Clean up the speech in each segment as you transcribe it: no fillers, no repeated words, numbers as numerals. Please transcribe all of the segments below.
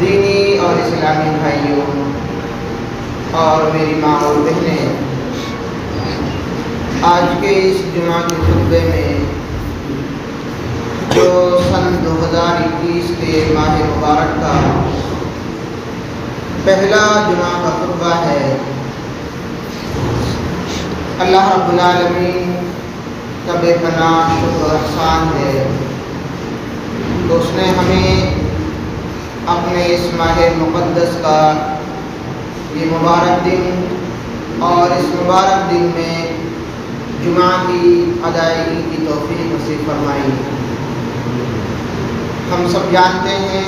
دینی اور اسلامی بھائیوں اور میری ماں اور بہنیں، آج کے اس جمعہ کے خطبے میں جو سن 2021 کے ماہ مبارک کا پہلا جمعہ کا خطبہ ہے، اللہ رب العالمین کا بے پناہ شکر و احسان ہے تو اس نے ہمیں اپنے اس ماہ مقدس کا یہ مبارک دن اور اس مبارک دن میں جمعہ کی ادائیگی کی توفیق نصیب فرمائی۔ ہم سب جانتے ہیں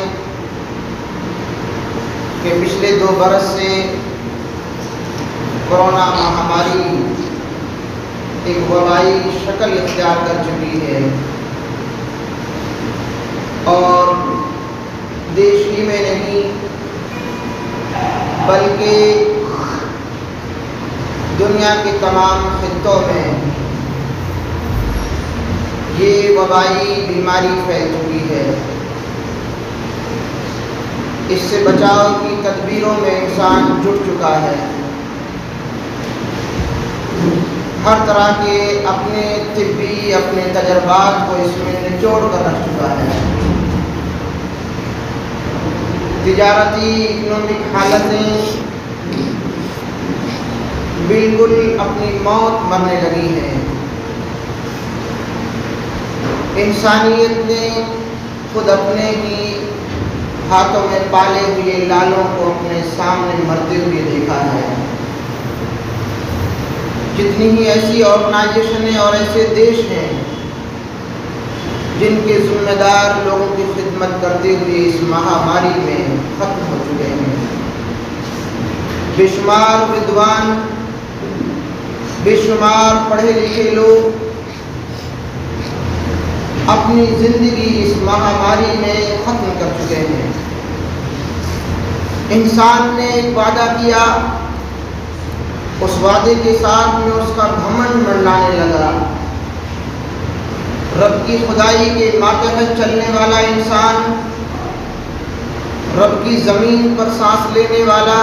کہ پچھلے 2 برس سے کورونا مہاماری ایک وبائی شکل اختیار کر چکی ہے اور دیش ہی میں نہیں بلکہ دنیا کے تمام خطوں میں یہ وبائی بیماری پھیل چکی ہے۔ اس سے بچاؤ کی تدبیروں میں انسان جٹ چکا ہے، ہر طرح کے اپنے طبی اپنے تجربات کو اس میں نچوڑ کر رکھ چکا ہے۔ تجارتی اکنامک حالتیں بالکل اپنی موت مرنے لگی ہیں۔ انسانیت نے خود اپنے ہی ہاتھوں میں پالے ہوئے لالوں کو اپنے سامنے مرتے ہوئے دیکھا ہے۔ جتنی ہی ایسی آرگنائزیشنیں اور ایسے دیش ہیں جن کے ذمہ دار لوگوں کی خدمت کرتے ہوئے اس مہاماری میں ختم ہو چکے ہیں، بے شمار ودوان، بے شمار پڑھے لکھے لوگ اپنی زندگی اس مہاماری میں ختم کر چکے ہیں۔ انسان نے ایک وعدہ کیا، اس وعدے کے ساتھ میں اس کا گھمنڈ منڈلانے لگا۔ رب کی خدائی کے ماتحت چلنے والا انسان، رب کی زمین پر سانس لینے والا،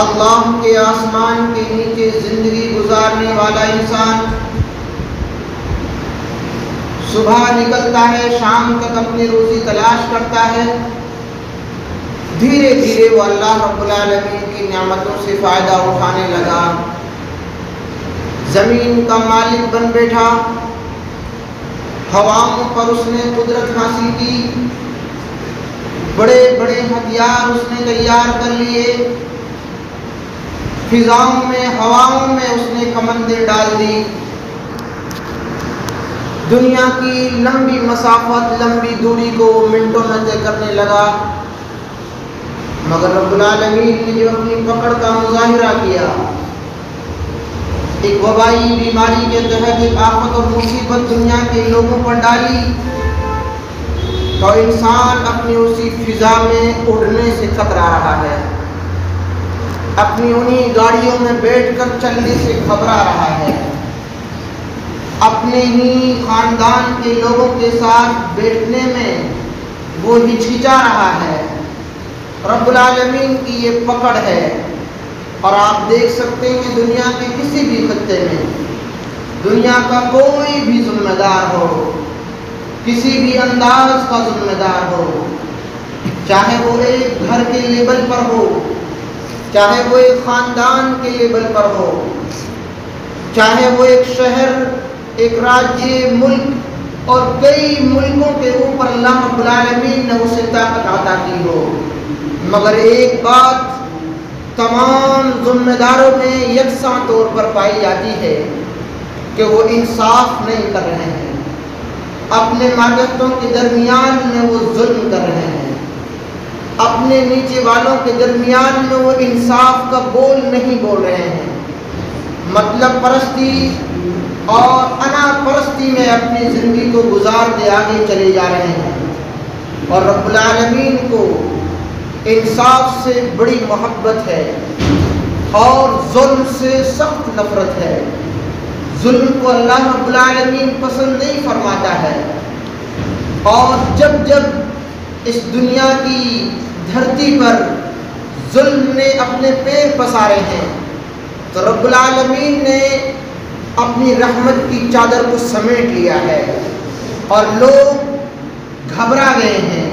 اللہ کے آسمان کے نیچے زندگی گزارنے والا انسان صبح نکلتا ہے، شام تک اپنی روزی تلاش کرتا ہے، دھیرے دھیرے وہ اللہ رب العالمین کی نعمتوں سے فائدہ اٹھانے لگا، زمین کا مالک بن بیٹھا، ہواؤں پر اس نے قدرت حاصل کی، بڑے بڑے ہتھیار اس نے تیار کر لیے، فضاؤں میں ہواؤں میں اس نے کمندیں ڈال دی، دنیا کی لمبی مسافت لمبی دوری کو منٹوں میں طے کرنے لگا، مگر رب العالمین نے جو اپنی پکڑ کا مظاہرہ کیا، ایک وبائی بیماری کے تحت ایک آفت اور مصیبت دنیا کے لوگوں پر ڈالی تو انسان اپنی اسی فضا میں اڑنے سے کترا رہا ہے، اپنی انہی گاڑیوں میں بیٹھ کر چلنے سے گھبرا رہا ہے، اپنے ہی خاندان کے لوگوں کے ساتھ بیٹھنے میں وہ ہچکچا رہا ہے۔ رب العالمین کی یہ پکڑ ہے اور آپ دیکھ سکتے ہیں دنیا کے کسی بھی خطے میں دنیا کا کوئی بھی ذمہ دار ہو، کسی بھی انداز کا ذمہ دار ہو، چاہے وہ ایک گھر کے لیول پر ہو، چاہے وہ ایک خاندان کے لیول پر ہو، چاہے وہ ایک شہر، ایک راجیہ، ملک اور کئی ملکوں کے اوپر اللہ رب العالمین نے اسے طاقت عطا کی ہو، مگر ایک بات تمام ذمہ داروں میں یکساں طور پر پائی جاتی ہے کہ وہ انصاف نہیں کر رہے ہیں، اپنے ماتحتوں کے درمیان میں وہ ظلم کر رہے ہیں، اپنے نیچے والوں کے درمیان میں وہ انصاف کا بول نہیں بول رہے ہیں، مطلب پرستی اور انا پرستی میں اپنی زندگی کو گزارتے آگے چلے جا رہے ہیں، اور رب العالمین کو انصاف سے بڑی محبت ہے اور ظلم سے سخت نفرت ہے۔ ظلم کو اللہ رب العالمین پسند نہیں فرماتا ہے، اور جب جب اس دنیا کی دھرتی پر ظلم نے اپنے پیر پسارے ہیں، تو رب العالمین نے اپنی رحمت کی چادر کو سمیٹ لیا ہے اور لوگ گھبرا گئے ہیں۔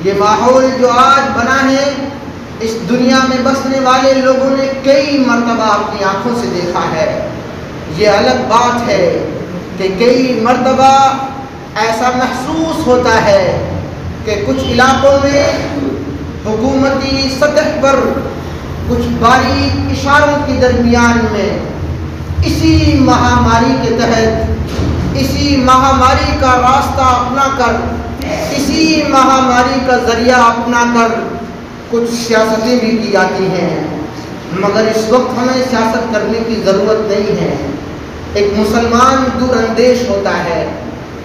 یہ ماحول جو آج بنا ہے، اس دنیا میں بسنے والے لوگوں نے کئی مرتبہ اپنی آنکھوں سے دیکھا ہے۔ یہ الگ بات ہے کہ کئی مرتبہ ایسا محسوس ہوتا ہے کہ کچھ علاقوں میں حکومتی سطح پر کچھ باریک اشاروں کے درمیان میں اسی مہاماری کے تحت، اسی مہاماری کا راستہ اپنا کر، اسی مہاماری کا ذریعہ اپنا کر کچھ سیاستیں بھی کی جاتی ہیں، مگر اس وقت ہمیں سیاست کرنے کی ضرورت نہیں ہے۔ ایک مسلمان دور اندیش ہوتا ہے،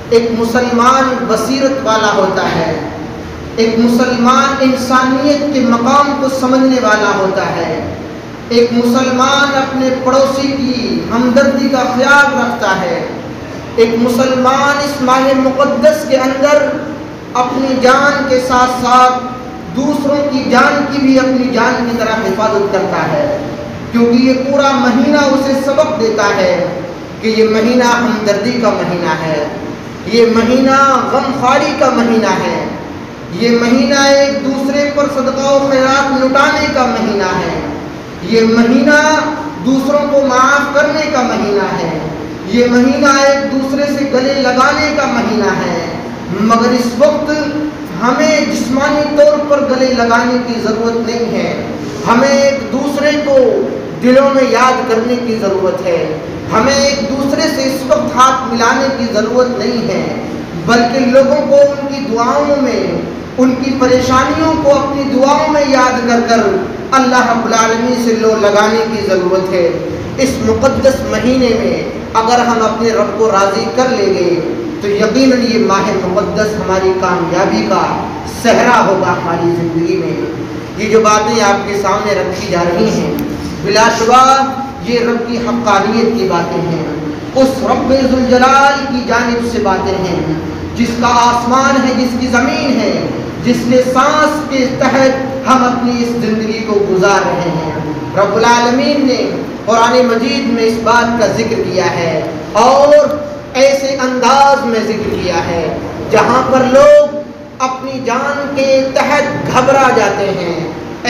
ایک مسلمان بصیرت والا ہوتا ہے، ایک مسلمان انسانیت کے مقام کو سمجھنے والا ہوتا ہے، ایک مسلمان اپنے پڑوسی کی ہمدردی کا خیال رکھتا ہے، ایک مسلمان اس ماہ مقدس کے اندر اپنی جان کے ساتھ ساتھ دوسروں کی جان کی بھی اپنی جان کی طرح حفاظت کرتا ہے، کیونکہ یہ پورا مہینہ اسے سبق دیتا ہے کہ یہ مہینہ ہمدردی کا مہینہ ہے، یہ مہینہ غمخواری کا مہینہ ہے، یہ مہینہ ایک دوسرے پر صدقہ و خیرات لٹانے کا مہینہ ہے، یہ مہینہ دوسروں کو معاف کرنے کا مہینہ ہے، یہ مہینہ ایک دوسرے سے گلے لگانے کا مہینہ ہے، مگر اس وقت ہمیں جسمانی طور پر گلے لگانے کی ضرورت نہیں ہے، ہمیں ایک دوسرے کو دلوں میں یاد کرنے کی ضرورت ہے، ہمیں ایک دوسرے سے اس وقت ہاتھ ملانے کی ضرورت نہیں ہے، بلکہ لوگوں کو ان کی دعاؤں میں، ان کی پریشانیوں کو اپنی دعاؤں میں یاد کر کر اللہ رب العالمین سے لو لگانے کی ضرورت ہے۔ اس مقدس مہینے میں اگر ہم اپنے رب کو راضی کر لیں گے تو یقیناً یہ ماہ مقدس ہماری کامیابی کا صحرا ہوگا ہماری زندگی میں۔ یہ جو باتیں آپ کے سامنے رکھی جا رہی ہیں، بلا شبہ یہ رب کی حقانیت کی باتیں ہیں، اس رب ذوالجلال کی جانب سے باتیں ہیں، جس کا آسمان ہے، جس کی زمین ہے، جس کے سانس کے تحت ہم اپنی اس زندگی کو گزار رہے ہیں۔ رب العالمین نے قرآن مجید میں اس بات کا ذکر کیا ہے اور ایسے انداز میں ذکر کیا ہے جہاں پر لوگ اپنی جان کے تحت گھبرا جاتے ہیں۔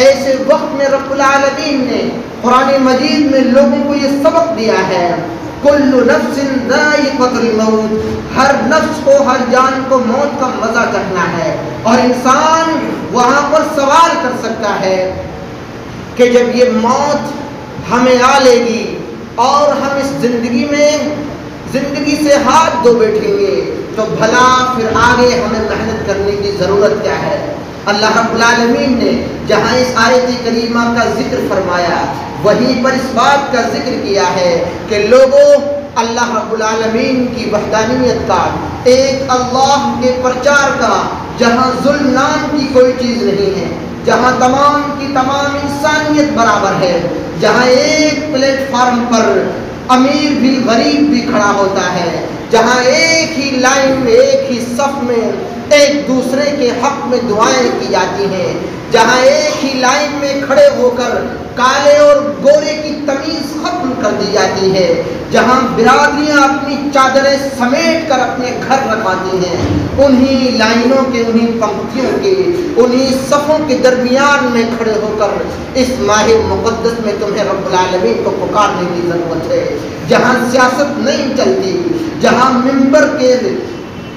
ایسے وقت میں رب العالمین نے قرآن مجید میں لوگوں کو یہ سبق دیا ہے، کل نفس ذائقۃ الموت، ہر نفس کو، ہر جان کو موت کا مزہ چکھنا ہے، اور انسان وہاں پر سوال کر سکتا ہے کہ جب یہ موت ہمیں آ لے گی اور ہم اس زندگی میں زندگی سے ہاتھ دھو بیٹھیں گے تو بھلا پھر آگے ہمیں محنت کرنے کی ضرورت کیا ہے؟ اللہ رب العالمین نے جہاں اس آیت کریمہ کا ذکر فرمایا وہیں پر اس بات کا ذکر کیا ہے کہ لوگوں، اللہ رب العالمین کی وحدانیت کا، ایک اللہ کے پرچار کا، جہاں ظلم نام کی کوئی چیز نہیں ہے، جہاں تمام کی تمام انسانیت برابر ہے، جہاں ایک پلیٹ فارم پر امیر بھی غریب بھی کھڑا ہوتا ہے، جہاں ایک ہی لائن میں، ایک ہی صف میں ایک دوسرے کے حق میں دعائیں کی جاتی ہیں، جہاں ایک ہی لائن میں کھڑے ہو کر کالے اور گورے کی تمیز ختم کر دی جاتی ہے، جہاں برادریاں اپنی چادریں سمیٹ کر اپنے گھر رکھاتی ہیں، انہی لائنوں کے، انہی پنکتیوں کے، انہی صفوں کے درمیان میں کھڑے ہو کر اس ماہ مقدس میں تمہیں رب العالمین کو پکارنے کی ضرورت ہے، جہاں سیاست نہیں چلتی، جہاں ممبر کے،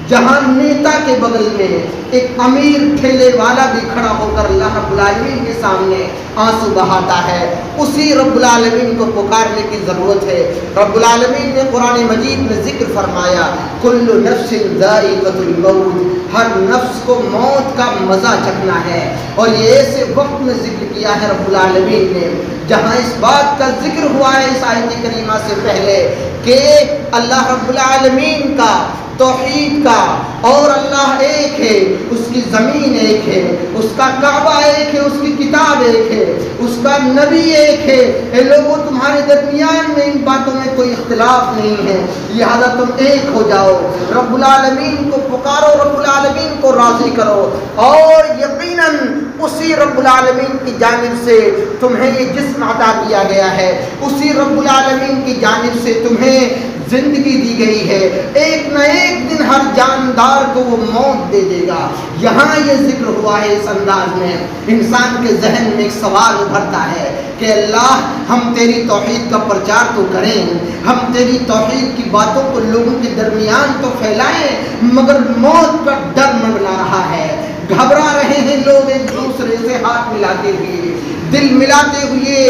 جہاں نیتا کے بغل میں ایک امیر ٹھیلے والا بھی کھڑا ہو کر اللہ رب العالمین کے سامنے آنسو بہاتا ہے، اسی رب العالمین کو پکارنے کی ضرورت ہے۔ رب العالمین نے قرآن مجید میں ذکر فرمایا کل نفس ذائقۃ الموت، ہر نفس کو موت کا مزہ چکھنا ہے، اور یہ ایسے وقت میں ذکر کیا ہے رب العالمین نے جہاں اس بات کا ذکر ہوا ہے اس آیت کریمہ سے پہلے کہ اللہ رب العالمین کا توحید کا، اور اللہ ایک ہے، اس کی زمین ایک ہے، اس کا کعبہ ایک ہے، اس کی کتاب ایک ہے، اس کا نبی ایک ہے۔ اے لوگوں، تمہارے درمیان میں ان باتوں میں کوئی اختلاف نہیں ہے، لہذا تم ایک ہو جاؤ، رب العالمین کو پکارو، رب العالمین کو راضی کرو، اور یقیناً اسی رب العالمین کی جانب سے تمہیں یہ جسم عطا کیا گیا ہے، اسی رب العالمین کی جانب سے تمہیں زندگی دی گئی ہے، ایک نہ ایک دن ہر جاندار کو وہ موت دے دے گا۔ یہاں یہ ذکر ہوا ہے اس انداز میں، انسان کے ذہن میں ایک سوال ابھرتا ہے کہ اللہ، ہم تیری توحید کا پرچار تو کریں، ہم تیری توحید کی باتوں کو لوگوں کے درمیان تو پھیلائیں، مگر موت کا ڈر منڈلا رہا ہے، گھبرا رہے ہیں لوگ ایک دوسرے سے ہاتھ ملاتے ہوئے، دل ملاتے ہوئے،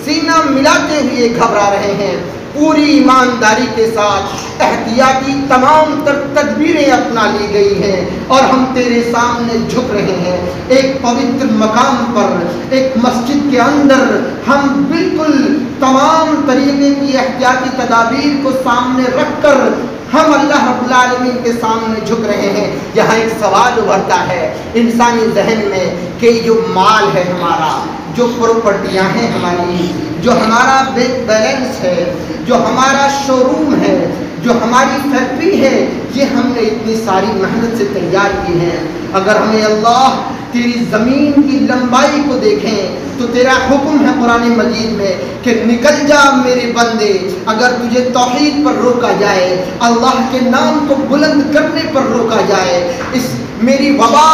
سینہ ملاتے ہوئے گھبرا رہے ہیں۔ پوری ایمانداری کے ساتھ احتیاطی تمام تر تدبیریں اپنا لی گئی ہیں، اور ہم تیرے سامنے جھک رہے ہیں۔ ایک پوتر مقام پر، ایک مسجد کے اندر ہم بالکل تمام طریقے کی احتیاطی تدابیر کو سامنے رکھ کر ہم اللہ رب العالمین کے سامنے جھک رہے ہیں۔ یہاں ایک سوال ابھرتا ہے انسانی ذہن میں کہ جو مال ہے ہمارا، جو پراپرٹیاں ہیں ہماری، جو ہمارا بینک بیلنس ہے، جو ہمارا شو روم ہے، جو ہماری فیکٹری ہے، یہ ہم نے اتنی ساری محنت سے تیار کی ہے۔ اگر ہمیں اللہ تیری زمین کی لمبائی کو دیکھیں تو تیرا حکم ہے قرآن مجید میں کہ نکل جا میرے بندے، اگر تجھے توحید پر روکا جائے، اللہ کے نام کو بلند کرنے پر روکا جائے، اس میری وبا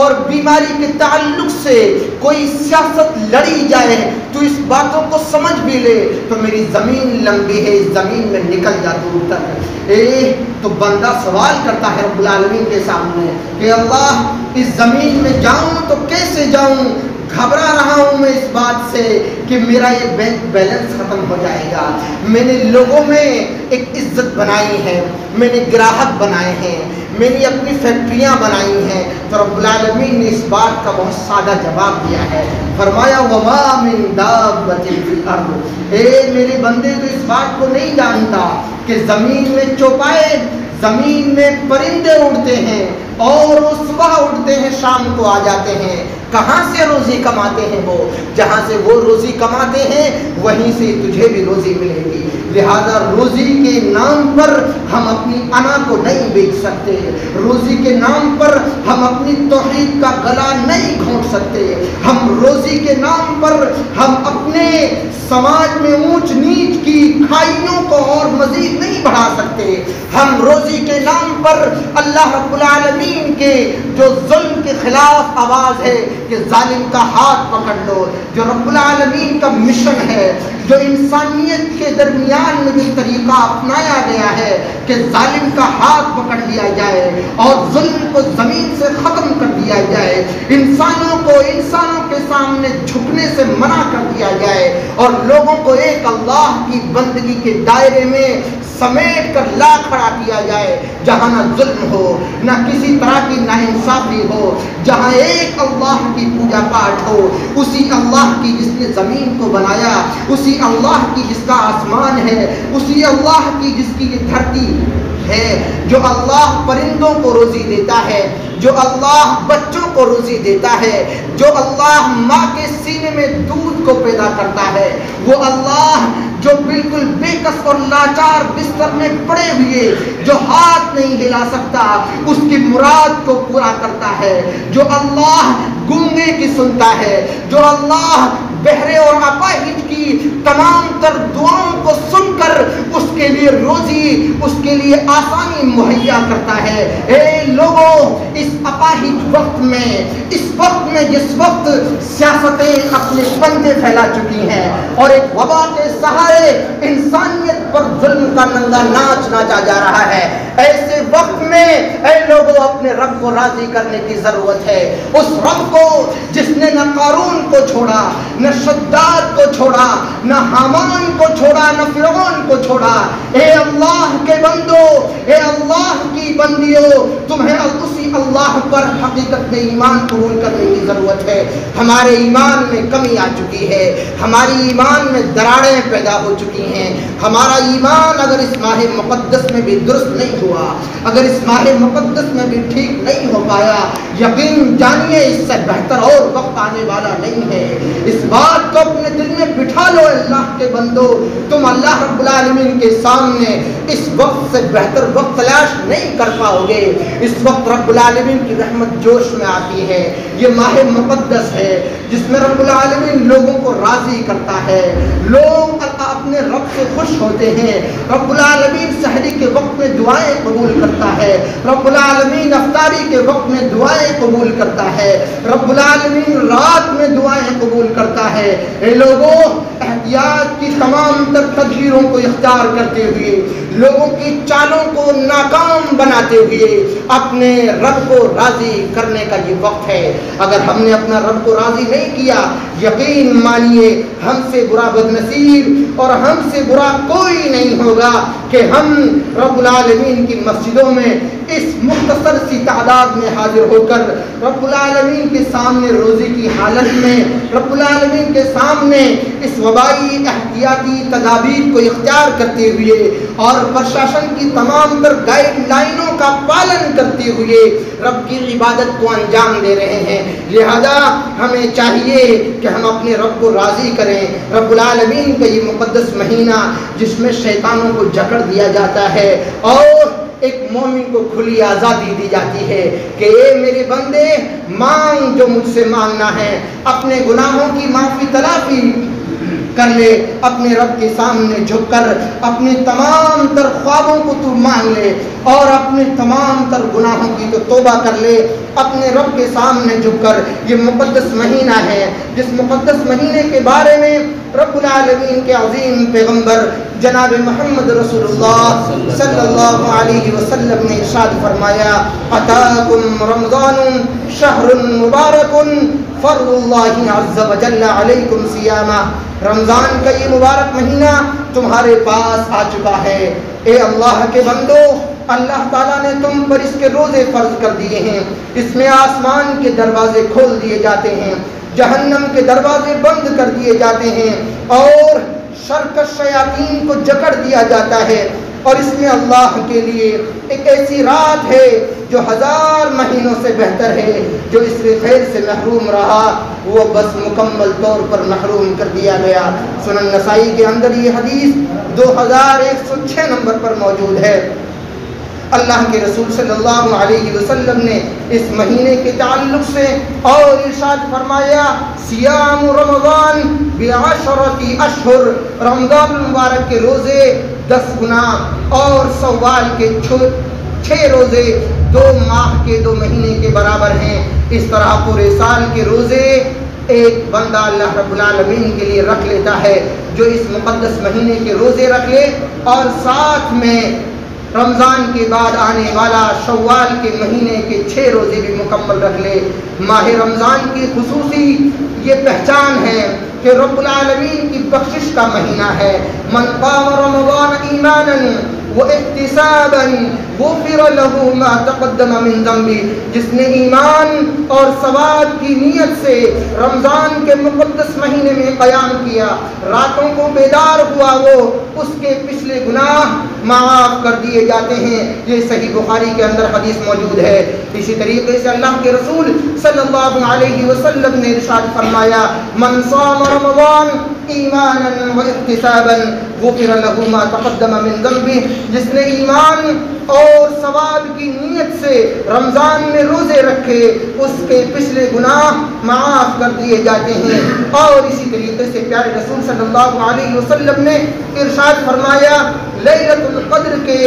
اور بیماری کے تعلق سے کوئی سیاست لڑی جائے، تو اس باتوں کو سمجھ بھی لے تو میری زمین لمبی ہے، اس زمین میں نکل جا دور تک۔ تو بندہ سوال کرتا ہے رب العالمین کے سامنے کہ اللہ، اس زمین میں جاؤں تو کیسے جاؤں؟ گھبرا رہا ہوں میں اس بات سے کہ میرا یہ بینک بیلنس ختم ہو جائے گا۔ میں نے لوگوں میں ایک عزت بنائی ہے، میں نے گراہک بنائے ہیں، میں نے اپنی فیکٹریاں بنائی ہیں۔ تو رب العالمین نے اس بات کا بہت سادہ جواب دیا ہے، فرمایا وَمَا مِن دَابَّةٍ فِي الْأَرْضِ، اے میرے بندے تو اس بات کو نہیں جانتا کہ زمین میں چوپائے، زمین میں پرندے اڑتے ہیں، اور وہ صبح اٹھتے ہیں شام کو آ جاتے ہیں۔ کہاں سے روزی کماتے ہیں؟ وہ جہاں سے وہ روزی کماتے ہیں وہیں سے تجھے بھی روزی ملے گی۔ لہذا روزی کے نام پر ہم اپنی انا کو نہیں بیچ سکتے، روزی کے نام پر ہم اپنی توحید کا گلا نہیں گھونٹ سکتے، ہم روزی کے نام پر ہم اپنے سماج میں اونچ نیچ کی کھائیوں کو اور مزید نہیں بڑھا سکتے، ہم روزی کے نام پر اللہ رب العالمین کے جو ظلم کے خلاف آواز ہے کہ ظالم کا ہاتھ پکڑ لو، جو رب العالمین کا مشن ہے، جو انسانیت کے درمیان میں جو طریقہ اپنایا گیا ہے کہ ظالم کا ہاتھ پکڑ لیا جائے اور ظلم کو زمین سے ختم کر دیا جائے، انسانوں کو انسانوں کے سامنے جھکنے سے منع کر دیا جائے، اور لوگوں کو ایک اللہ کی بندگی کے دائرے میں سمیٹ کر لا کھڑا کیا جائے، جہاں نہ ظلم ہو، نہ کسی طرح کی ناانصافی ہو، جہاں ایک اللہ کی پوجا پاٹ ہو، اسی اللہ کی جس نے زمین کو بنایا، اسی اللہ کی جس کا آسمان ہے، اسی اللہ کی جس کی یہ دھرتی ہے، جو اللہ پرندوں کو روزی دیتا ہے، جو اللہ بچوں کو روزی دیتا ہے، جو اللہ ماں کے سینے میں دودھ کو پیدا کرتا ہے، وہ اللہ جو بالکل بے کس اور لاچار بستر میں پڑے ہوئے جو ہاتھ نہیں ہلا سکتا اس کی مراد کو پورا کرتا ہے، جو اللہ گونگے کی سنتا ہے، جو اللہ بہرے اور اپاہج کی تمام تر دعاؤں کو سن کر اس کے لیے روزی، اس کے لیے آسانی مہیا کرتا ہے۔ اے لوگوں، اس اپاہج وقت میں، اس وقت میں جس وقت سیاستیں اپنے پندے پھیلا چکی ہیں اور ایک وبا کے سہارے انسانیت پر ظلم کا ننگا ناچ ناچا جا رہا ہے، ایسے وقت میں اے لوگوں اپنے رب کو راضی کرنے کی ضرورت ہے، اس رب کو جس نے نہ قارون کو چھوڑا، نہ شداد کو چھوڑا، نہ حامان کو چھوڑا، نہ فرعون کو چھوڑا۔ اے اللہ کے بندو، اے اللہ کی بندیوں، تمہیں اسی اللہ پر حقیقت میں ایمان قبول کرنے کی ضرورت ہے۔ ہمارے ایمان میں کمی آ چکی ہے، ہماری ایمان میں دراڑیں پیدا ہو چکی ہیں۔ ہمارا ایمان اگر اس ماہ مقدس میں بھی درست نہیں ہوا، اگر اس ماہ مقدس میں بھی ٹھیک نہیں ہو پایا، یقین جانیے اس سے بہتر اور وقت آنے والا نہیں ہے۔ اس بات کو اپنے دل میں بٹھا لو اللہ کے بندو، تم اللہ رب العالمین کے سامنے اس وقت سے بہتر وقت تلاش نہیں کر پاؤ گے۔ اس وقت رب العالمین کی رحمت جوش میں آتی ہے۔ یہ ماہ مقدس ہے جس میں رب العالمین لوگوں کو راضی کرتا ہے، لوگ اپنے رب سے خوش ہوتے ہیں۔ رب العالمین سحری کے وقت میں دعائیں قبول کرتا ہے، رب العالمین افطاری کے وقت میں دعائیں قبول کرتا ہے، رب العالمین رات میں دعائیں قبول کرتا ہے۔ اے لوگوں، احتیاط کی تمام تر تدبیروں کو اختیار کرتے ہوئے، لوگوں کی چالوں کو ناکام بناتے ہوئے اپنے رب کو راضی کرنے کا یہ وقت ہے۔ اگر ہم نے اپنا رب کو راضی نہیں کیا، یقین مانیے ہم سے برا بدنصیب اور ہم سے برا کوئی نہیں ہوگا کہ ہم رب العالمین کی مسجدوں میں اس مختصر سی تعداد میں حاضر ہو کر رب العالمین کے سامنے روزے کی حالت میں، رب العالمین کے سامنے اس وبائی احتیاطی تدابیر کو اختیار کرتے ہوئے اور پرشاسن کی تمام تر گائیڈ لائنوں کا پالن کرتے ہوئے رب کی عبادت کو انجام دے رہے ہیں۔ لہذا ہمیں چاہیے کہ ہم اپنے رب کو راضی کریں۔ رب العالمین کا یہ مقدس مہینہ جس میں شیطانوں کو جکڑ دیا جاتا ہے اور ایک مومن کو کھلی آزادی دی جاتی ہے کہ اے میرے بندے، مانگ جو مجھ سے مانگنا ہے، اپنے گناہوں کی معافی تلافی کر لے، اپنے رب کے سامنے جھک کر اپنے تمام تر خوابوں کو تو مانگ لے اور اپنے تمام تر گناہوں کی تو توبہ کر لے اپنے رب کے سامنے جھک کر۔ یہ مقدس مہینہ ہے جس مقدس مہینے کے بارے میں رب العالمین کے عظیم پیغمبر جناب محمد رسول اللہ صلی اللہ علیہ وسلم نے ارشاد فرمایا، اتاکم رمضان شہر مبارک فرض اللہ عز وجل علیکم صیامہ۔ رمضان کا یہ مبارک مہینہ تمہارے پاس آ چکا ہے۔ اے اللہ کے بندو، اللہ تعالیٰ نے تم پر اس کے روزے فرض کر دیے ہیں۔ اس میں آسمان کے دروازے کھول دیے جاتے ہیں، جہنم کے دروازے بند کر دیے جاتے ہیں اور شرکش شیاطین کو جکڑ دیا جاتا ہے۔ اور اس میں اللہ کے لیے ایک ایسی رات ہے جو 1000 مہینوں سے بہتر ہے۔ جو اس خیر سے محروم رہا وہ بس مکمل طور پر محروم کر دیا گیا۔ سنن نسائی کے اندر یہ حدیث 2106 نمبر پر موجود ہے۔ اللہ کے رسول صلی اللہ علیہ وسلم نے اس مہینے کے تعلق سے اور ارشاد فرمایا، صیام رمضان بعشرۃ اشہر، رمضان المبارک کے روزے 10 گنا اور سوال کے 6 روزے 2 ماہ کے 2 مہینے کے برابر ہیں۔ اس طرح پورے سال کے روزے ایک بندہ اللہ رب العالمین کے لیے رکھ لیتا ہے جو اس مقدس مہینے کے روزے رکھ لے اور ساتھ میں رمضان کے بعد آنے والا شوال کے مہینے کے 6 روزے بھی مکمل رکھ لے۔ ماہ رمضان کی خصوصی یہ پہچان ہے کہ رب العالمین کی بخشش کا مہینہ ہے۔ من قام رمضان ایمانا واحتسابا غفر له ما تقدم من ذنبه، جس نے ایمان اور ثواب کی نیت سے رمضان کے مقدس مہینے میں قیام کیا، راتوں کو بیدار ہوا، وہ اس کے پچھلے گناہ معاف کر دیے جاتے ہیں۔ یہ صحیح بخاری کے اندر حدیث موجود ہے۔ اسی طریقے سے اللہ کے رسول صلی اللہ علیہ وسلم نے ارشاد فرمایا، من صام رمضان ایمانا واحتسابا غفر له ما تقدم من ذنبه، جس نے ایمان اور ثواب کی نیت سے رمضان میں روزے رکھے اس کے پچھلے گناہ معاف کر دیے جاتے ہیں۔ اور اسی طریقے سے پیارے رسول صلی اللہ علیہ وسلم نے ارشاد فرمایا، لیلۃ القدر کے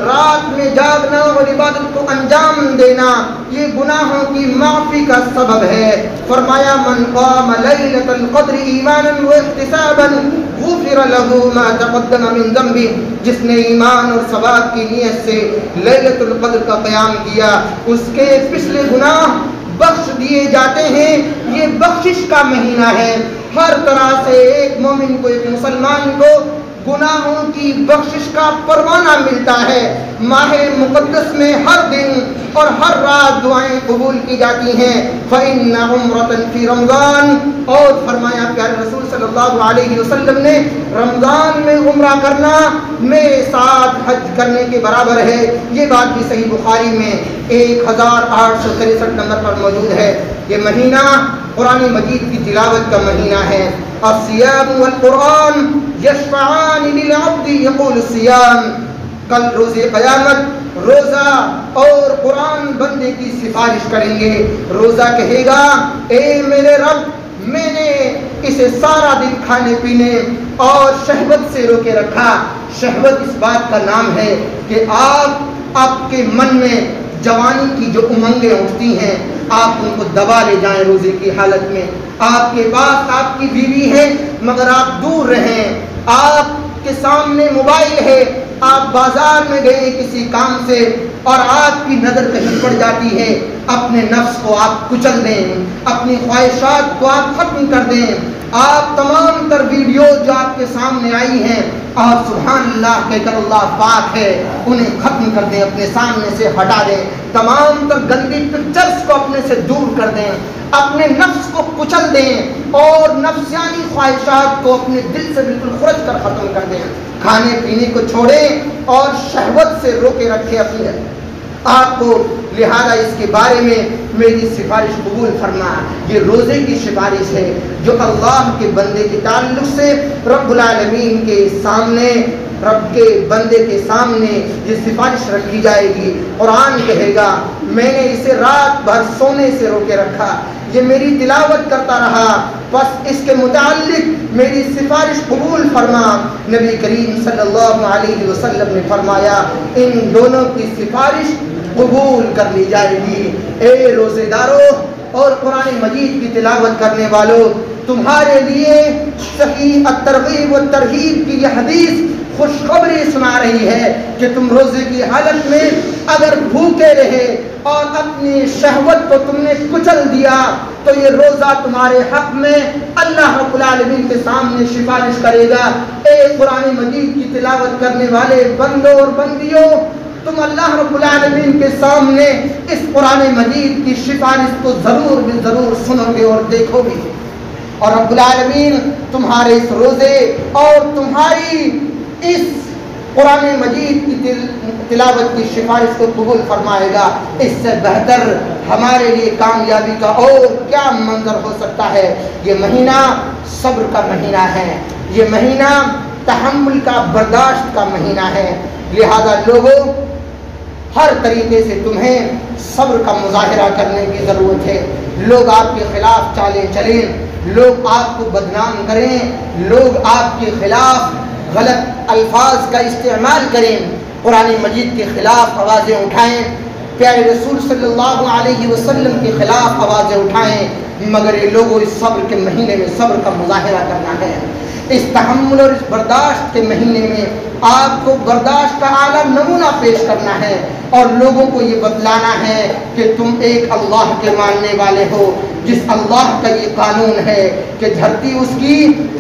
رات میں جاگنا اور عبادت کو انجام دینا یہ گناہوں کی معافی کا سبب ہے۔ فرمایا، من قام لیلۃ القدر ایمانا واحتسابا غفر له ما تقدم من ذنبه، جس نے ایمان اور ثواب کی نیت سے لیلۃ القدر کا قیام کیا اس کے پچھلے گناہ بخش دیے جاتے ہیں۔ یہ بخشش کا مہینہ ہے ہر طرح سے ایک مومن کو، ایک مسلمان کو گناہوں کی بخشش کا پروانہ ملتا ہے۔ ماہ مقدس میں ہر دن اور ہر رات دعائیں قبول کی جاتی ہیں۔ فَإِنَّ عُمْرَةً فِي رمضان، اور فرمایا پیارے رسول صلی اللہ علیہ وسلم نے، رمضان میں عمرہ کرنا میرے ساتھ حج کرنے کے برابر ہے۔ یہ بات بھی صحیح بخاری میں 1863 نمبر پر موجود ہے۔ یہ مہینہ قرآن مجید کی تلاوت کا مہینہ ہے۔ الصیام والقرآن یشفعان للعبد یقول الصیام، کل روز قیامت روزہ اور قرآن بندے کی سفارش کریں گے۔ روزہ کہے گا، اے میرے رب، میں نے اسے سارا دن کھانے پینے اور شہوت سے روکے رکھا۔ شہوت اس بات کا نام ہے کہ آپ کے من میں جوانی کی جو امنگیں اٹھتی ہیں، آپ ان کو دبا لے جائیں روزے کی حالت میں۔ آپ کے پاس آپ کی بیوی ہے مگر آپ دور رہیں، آپ کے سامنے موبائل ہے، آپ بازار میں گئے کسی کام سے اور آپ کی نظر کہیں پڑ جاتی ہے، اپنے نفس کو آپ کچل دیں، اپنی خواہشات کو آپ ختم کر دیں۔ آپ تمام تر ویڈیو جو آپ کے سامنے آئی ہیں، اور سبحان اللہ کہہ کر اللہ پاک ہے، انہیں ختم کر دیں، اپنے سامنے سے ہٹا دیں۔ تمام تر گندی پکچرز کو اپنے سے دور کر دیں، اپنے نفس کو کچل دیں اور نفسیانی خواہشات کو اپنے دل سے بالکل خرچ کر ختم کر دیں۔ کھانے پینے کو چھوڑیں اور شہوت سے روکے رکھیں اپنے آپ کو۔ لہذا اس کے بارے میں میری سفارش قبول فرما۔ یہ روزے کی سفارش ہے جو اللہ کے بندے کے تعلق سے رب العالمین کے سامنے، رب کے بندے کے سامنے یہ سفارش رکھی جائے گی۔ قرآن کہے گا، میں نے اسے رات بھر سونے سے روکے رکھا، یہ میری تلاوت کرتا رہا، بس اس کے متعلق میری سفارش قبول فرما۔ نبی کریم صلی اللہ علیہ وسلم نے فرمایا، ان دونوں کی سفارش قبول کر لی جائے گی۔ اے روزے دارو اور قرآن مجید کی تلاوت کرنے والوں، تمہارے لیے صحیح الترغیب والترہیب کی یہ حدیث خوشخبری سنا رہی ہے کہ تم روزے کی حالت میں اگر بھوکے رہے اور اپنی شہوت کو تم نے کچل دیا تو یہ روزہ تمہارے حق میں اللہ رب العالمین کے سامنے سفارش کرے گا۔ اے قرآن مجید کی تلاوت کرنے والے بندوں اور بندیوں، تم اللہ رب العالمین کے سامنے اس قرآن مجید کی سفارش کو ضرور سنو گے اور دیکھو گے، اور رب العالمین تمہارے اس روزے اور تمہاری اس قرآن مجید کی تلاوت کی سفارش کو قبول فرمائے گا۔ اس سے بہتر ہمارے لیے کامیابی کا اور کیا منظر ہو سکتا ہے۔ یہ مہینہ صبر کا مہینہ ہے، یہ مہینہ تحمل کا، برداشت کا مہینہ ہے۔ لہذا لوگوں، ہر طریقے سے تمہیں صبر کا مظاہرہ کرنے کی ضرورت ہے۔ لوگ آپ کے خلاف چالیں چلیں، لوگ آپ کو بدنام کریں، لوگ آپ کے خلاف غلط الفاظ کا استعمال کریں، قرآن مجید کے خلاف آوازیں اٹھائیں، پیارے رسول صلی اللہ علیہ وسلم کے خلاف آوازیں اٹھائیں، مگر یہ لوگوں اس صبر کے مہینے میں صبر کا مظاہرہ کرنا ہے۔ اس تحمل اور اس برداشت کے مہینے میں آپ کو برداشت کا اعلیٰ نمونہ پیش کرنا ہے اور لوگوں کو یہ بتلانا ہے کہ تم ایک اللہ کے ماننے والے ہو، جس اللہ کا یہ قانون ہے کہ دھرتی اس کی،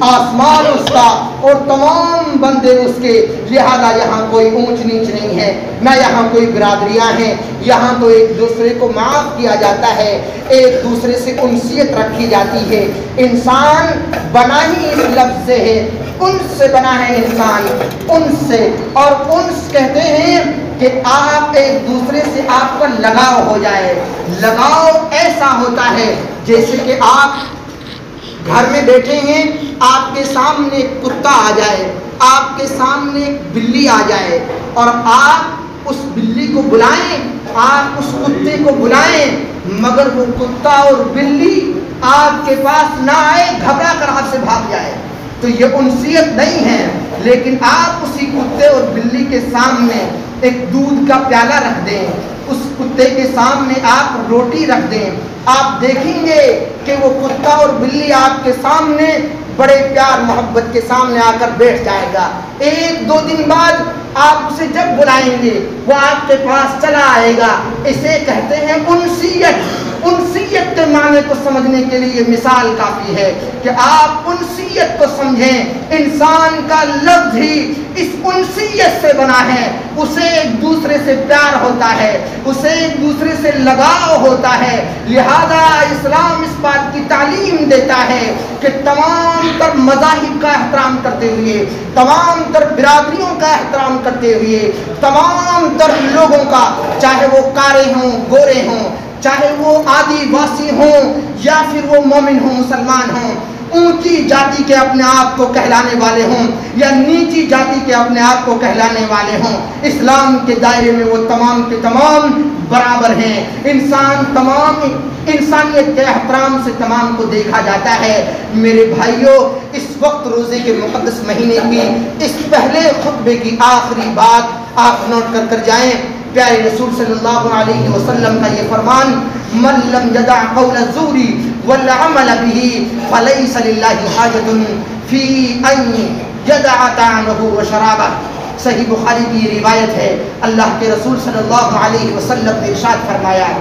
آسمان اس کا اور تمام بندے اس کے۔ لہذا یہاں کوئی اونچ نیچ نہیں ہے، نہ یہاں کوئی برادریاں ہیں، یہاں تو ایک دوسرے کو معاف کیا جاتا ہے، ایک دوسرے سے انسیت رکھی جاتی ہے۔ انسان بنا ہی اس لفظ سے ہے، انس سے بنا ہے انسان، انس سے، اور انس کہتے ہیں کہ آپ ایک دوسرے سے آپ کا لگاؤ ہو جائے۔ لگاؤ ایسا ہوتا ہے جیسے کہ آپ گھر میں بیٹھے ہیں، آپ کے سامنے ایک کتا آ جائے، آپ کے سامنے ایک بلی آ جائے اور آپ اس بلی کو بلائیں، آپ اس کتے کو بلائیں، مگر وہ کتا اور بلی آپ کے پاس نہ آئے، گھبرا کر آپ سے بھاگ جائے، تو یہ انسیت نہیں ہے۔ لیکن آپ اسی کتے اور بلی کے سامنے ایک دودھ کا پیالہ رکھ دیں، اس کتے کے سامنے آپ روٹی رکھ دیں، آپ دیکھیں گے کہ وہ کتا اور بلی آپ کے سامنے بڑے پیار محبت کے سامنے آ کر بیٹھ جائے گا۔ ایک دو دن بعد آپ اسے جب بلائیں گے وہ آپ کے پاس چلا آئے گا۔ اسے کہتے ہیں انسیت۔ انسیت کے معنی معنی کو سمجھنے کے لیے مثال کافی ہے کہ آپ انسیت کو سمجھیں۔ انسان کا لفظ ہی اس انسیت سے بنا ہے، اسے ایک دوسرے سے پیار ہوتا ہے، اسے ایک دوسرے سے لگاؤ ہوتا ہے۔ لہذا اسلام اس بات کی تعلیم دیتا ہے کہ تمام تر مذاہب کا احترام کرتے ہوئے، تمام تر برادریوں کا احترام کرتے ہوئے، تمام تر لوگوں کا، چاہے وہ کارے ہوں، گورے ہوں، چاہے وہ آدی واسی ہوں یا پھر وہ مومن ہوں، مسلمان ہوں، اونچی جاتی کے اپنے آپ کو کہلانے والے ہوں یا نیچی جاتی کے اپنے آپ کو کہلانے والے ہوں، اسلام کے دائرے میں وہ تمام کے تمام برابر ہیں۔ انسانیت کے احترام سے تمام کو دیکھا جاتا ہے۔ میرے بھائیوں، اس وقت روزے کے مقدس مہینے کی اس پہلے خطبے کی آخری بات آپ نوٹ کر جائیں۔ پیارے رسول صلی اللہ علیہ وسلم کا یہ فرمان، من لم یدع قول الزور والعمل به فلیس للہ حاجۃ فی ان یدع طعامہ وشرابہ۔ صحیح بخاری کی یہ روایت ہے۔ اللہ کے رسول صلی اللہ علیہ وسلم نے ارشاد فرمایا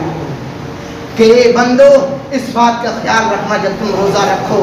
کہ اے بندو، اس بات کا خیال رکھنا جب تم روزہ رکھو،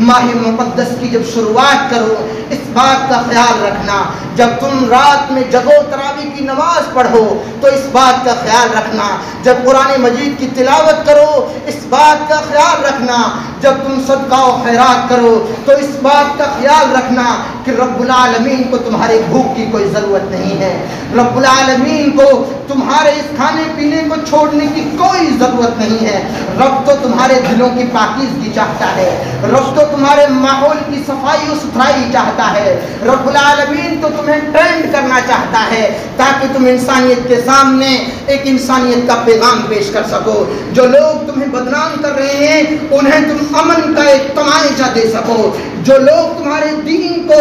ماہ مقدس کی جب شروعات کرو، اس بات کا خیال رکھنا جب تم رات میں جگو تراویح کی نماز پڑھو تو اس بات کا خیال رکھنا، جب قرآن مجید کی تلاوت کرو اس بات کا خیال رکھنا، جب تم صدقہ و خیرات کرو تو اس بات کا خیال رکھنا کہ رب العالمین کو تمہارے بھوک کی کوئی ضرورت نہیں ہے، رب العالمین کو تمہارے اس کھانے پینے کو چھوڑنے کی کوئی ضرورت نہیں ہے۔ رب تو تمہارے دلوں کی پاکیزگی چاہتا ہے، رب تو تمہارے ماحول کی صفائی و ستھرائی چاہتا ہے، رب العالمین تو تمہیں ٹرینڈ کرنا چاہتا ہے تاکہ تم انسانیت کے سامنے ایک انسانیت کا پیغام پیش کر سکو۔ جو لوگ تمہیں بدنام کر رہے ہیں انہیں تم امن کا ایک تمانچہ دے سکو، جو لوگ تمہارے دین کو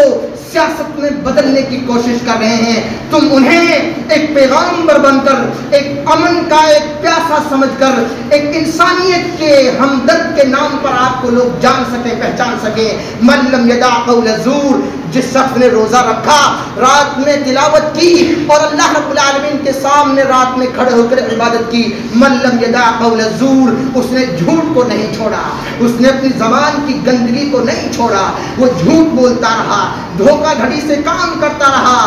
سیاست میں بدلنے کی کوشش کر رہے ہیں تم انہیں ایک پیغامبر بن کر، ایک امن کا ایک پیاسا سمجھ کر، ایک انسانیت کے ہمدرد کے نام پر آپ کو لوگ جان سکیں، پہچان سکیں۔ من لم یدع قول الزور، جس شخص نے روزہ رکھا، رات میں تلاوت کی اور اللہ رب العالمین کے سامنے رات میں کھڑے ہو کر عبادت کی، من لم یدع قول الزور، اس نے جھوٹ کو نہیں چھوڑا، اس نے اپنی زبان کی گندگی کو نہیں چھوڑا، وہ جھوٹ بولتا رہا، دھوکہ دھڑی سے کام کرتا رہا۔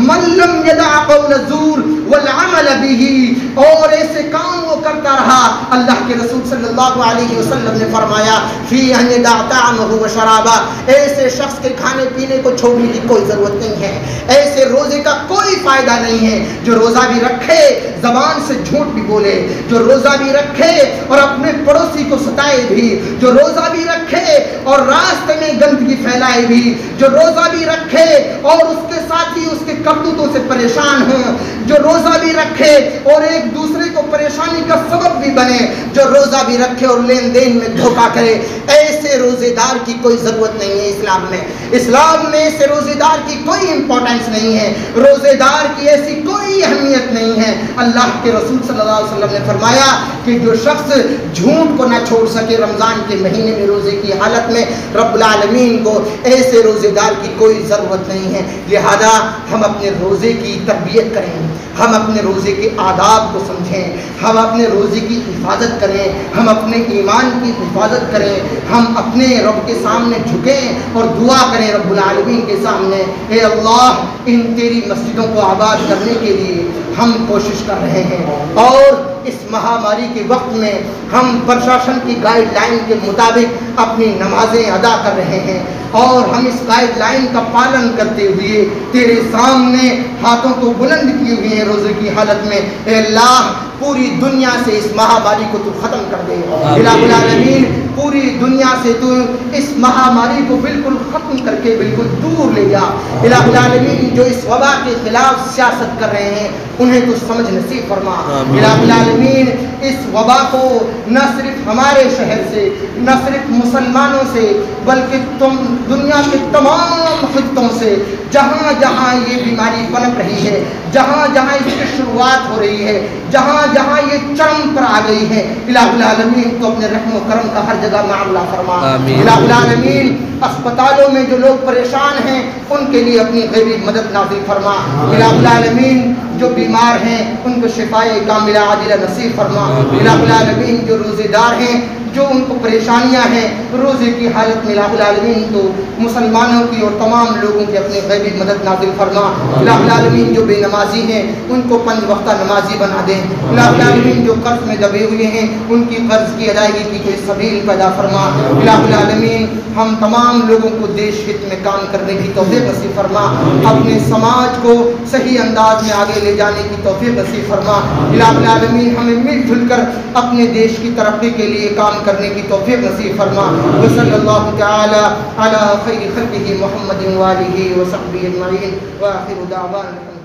من لم یدع قول الزور والعمل به، اور ایسے کام وہ کرتا رہا، اللہ کے رسول صلی اللہ علیہ وسلم نے فرمایا فی ان یدع طعامہ وشرابہ، ایسے شخص کے کھانے پینے کو چھوڑنے کی کوئی ضرورت نہیں ہے، ایسے روزے کا کوئی فائدہ نہیں ہے۔ جو روزہ بھی رکھے زبان سے جھوٹ بھی بولے، جو روزہ بھی رکھے اور اپنے پڑوسی کو ستائے بھی، جو روزہ بھی رکھے اور راستے میں گندگی پھیلائے بھی، جو روزہ بھی رکھے اور اس کے ساتھی اس کے کرتوتوں سے پریشان ہوں، جو روزہ بھی رکھے اور ایک دوسرے کو پریشانی کا سبب بھی بنے، جو روزہ بھی رکھے اور لین دین میں دھوکہ کرے، ایسے روزے دار کی کوئی ضرورت نہیں ہے اسلام میں۔ اسلام میں ایسے روزے دار کی کوئی امپورٹنس نہیں ہے، روزے دار کی ایسی کوئی اہمیت نہیں ہے۔ اللہ کے رسول صلی اللہ علیہ وسلم نے فرمایا کہ جو شخص جھوٹ کو نہ چھوڑ سکے رمضان کے مہینے میں روزے کی حالت میں، رب العالمین کو ایسے روزے دار کی کوئی ضرورت نہیں ہے۔ لہذا ہم اپنے روزے کی تربیت کریں، ہم اپنے روزے کے آداب کو سمجھیں، ہم اپنے روزے کی حفاظت کریں، ہم اپنے ایمان کی حفاظت کریں، ہم اپنے رب کے سامنے جھکیں اور دعا کریں رب العالمین کے سامنے، اے اللہ ان تیری مسجدوں کو آباد کرنے کے لیے ہم کوشش کر رہے ہیں، اور اس مہاماری کے وقت میں ہم پرشاسن کی گائیڈ لائن کے مطابق اپنی نمازیں ادا کر رہے ہیں، اور ہم اس گائیڈ لائن کا پالن کرتے ہوئے تیرے سامنے ہاتھوں کو بلند کیے ہوئے ہیں روزے کی حالت میں۔ اے اللہ پوری دنیا سے اس مہاماری کو تو ختم کر دے، الہ العالمین پوری دنیا سے تو اس مہاماری کو بالکل ختم کر کے بالکل دور لے جا، الہ العالمین جو اس وبا کے خلاف سیاست کر رہے ہیں انہیں تو سمجھ نصیب فرما، الہ العالمین اس وبا کو نہ صرف ہمارے شہر سے، نہ صرف مسلمانوں سے، بلکہ تم دنیا کے تمام خطوں سے جہاں جہاں یہ بیماری پنپ رہی ہے، جہاں جہاں اس کی شروعات ہو رہی ہے، جہاں جہاں یہ چرم پر آ گئی ہے، الہ العالمین تو اپنے رحم و کرم کا ہر جگہ معاملہ فرما، الہ العالمین اسپتالوں میں جو لوگ پریشان ہیں ان کے لیے اپنی غیبی مدد نازل فرما، الہ العالمین جو بیمار ہیں ان کو شفائے کاملہ عاجلہ نصیب فرما، الہ العالمین جو روزے دار ہیں جو ان کو پریشانیاں ہیں روزے کی حالت میں، الہ العالمین تو مسلمانوں کی اور تمام لوگوں کی اپنی غیبی مدد نازل فرما۔ الہ العالمین جو بے نمازی ہیں ان کو 5 وقتہ نمازی بنا دیں۔ الہ العالمین جو قرض میں دبے ہوئے ہیں ان کی قرض کی ادائیگی کی کوئی سبیل پیدا فرما۔ الہ العالمین ہم تمام لوگوں کو دیش ہت میں کام کرنے کی توفیق نصیب فرما، اپنے سماج کو صحیح انداز میں آگے لے جانے کی توفیق نصیب فرما۔ الہ العالمین ہمیں مل جل کر اپنے دیش کی ترقی کے لیے کام کرنے کی توفیق نصیب فرما۔ وصلی اللہ تعالی علی خیر خلقہ محمد وآلہ وصحبہ اجمعین، وآخر دعوانا